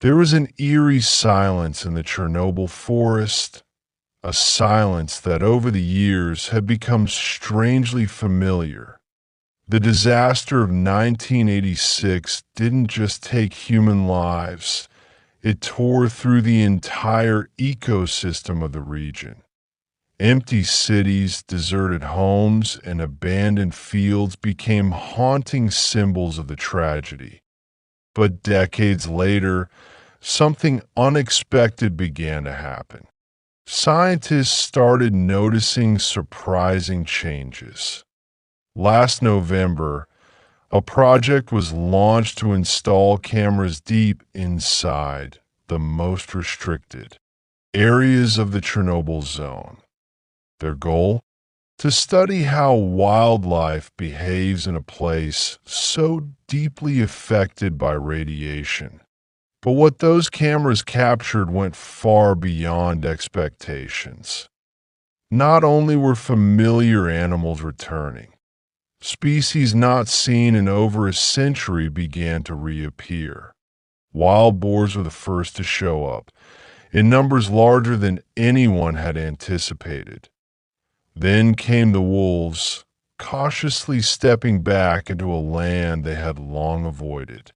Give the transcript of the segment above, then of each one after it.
There was an eerie silence in the Chernobyl forest, a silence that over the years had become strangely familiar. The disaster of 1986 didn't just take human lives, it tore through the entire ecosystem of the region. Empty cities, deserted homes, and abandoned fields became haunting symbols of the tragedy. But decades later, something unexpected began to happen. Scientists started noticing surprising changes. Last November, a project was launched to install cameras deep inside the most restricted areas of the Chernobyl zone. Their goal? To study how wildlife behaves in a place so deeply affected by radiation. But what those cameras captured went far beyond expectations. Not only were familiar animals returning, species not seen in over a century began to reappear. Wild boars were the first to show up, in numbers larger than anyone had anticipated. Then came the wolves, cautiously stepping back into a land they had long avoided.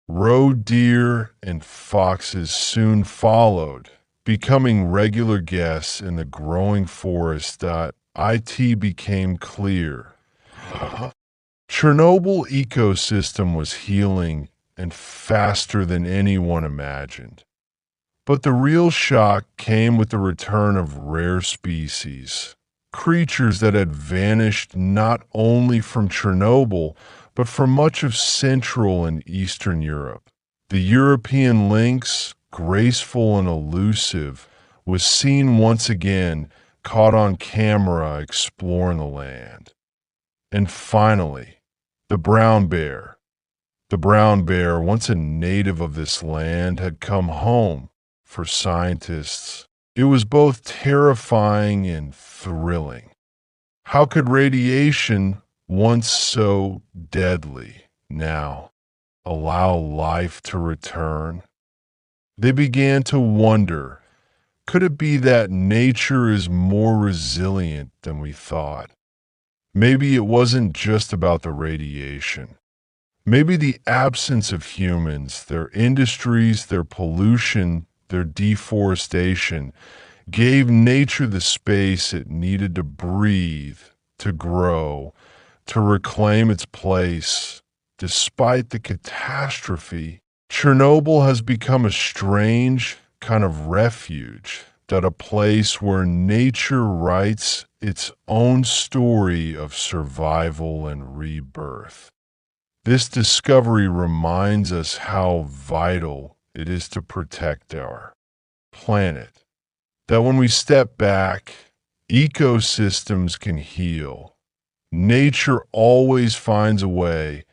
Roe deer and foxes soon followed, becoming regular guests in the growing forest that it became clear. Chernobyl ecosystem was healing and faster than anyone imagined. But the real shock came with the return of rare species, creatures that had vanished not only from Chernobyl, but from much of Central and Eastern Europe. The European lynx, graceful and elusive, was seen once again, caught on camera exploring the land. And finally, the brown bear. The brown bear, once a native of this land, had come home. For scientists, it was both terrifying and thrilling. How could radiation, once so deadly, now allow life to return? They began to wonder, could it be that nature is more resilient than we thought? Maybe it wasn't just about the radiation. Maybe the absence of humans, their industries, their pollution, their deforestation, gave nature the space it needed to breathe, to grow, to reclaim its place. Despite the catastrophe, Chernobyl has become a strange kind of refuge, that a place where nature writes its own story of survival and rebirth. This discovery reminds us how vital it is to protect our planet. That when we step back, ecosystems can heal. Nature always finds a way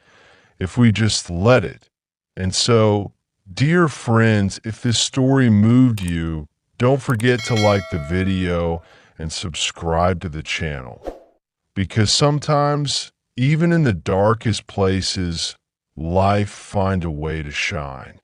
if we just let it. And so, dear friends, if this story moved you, don't forget to like the video and subscribe to the channel. Because sometimes, even in the darkest places, life finds a way to shine.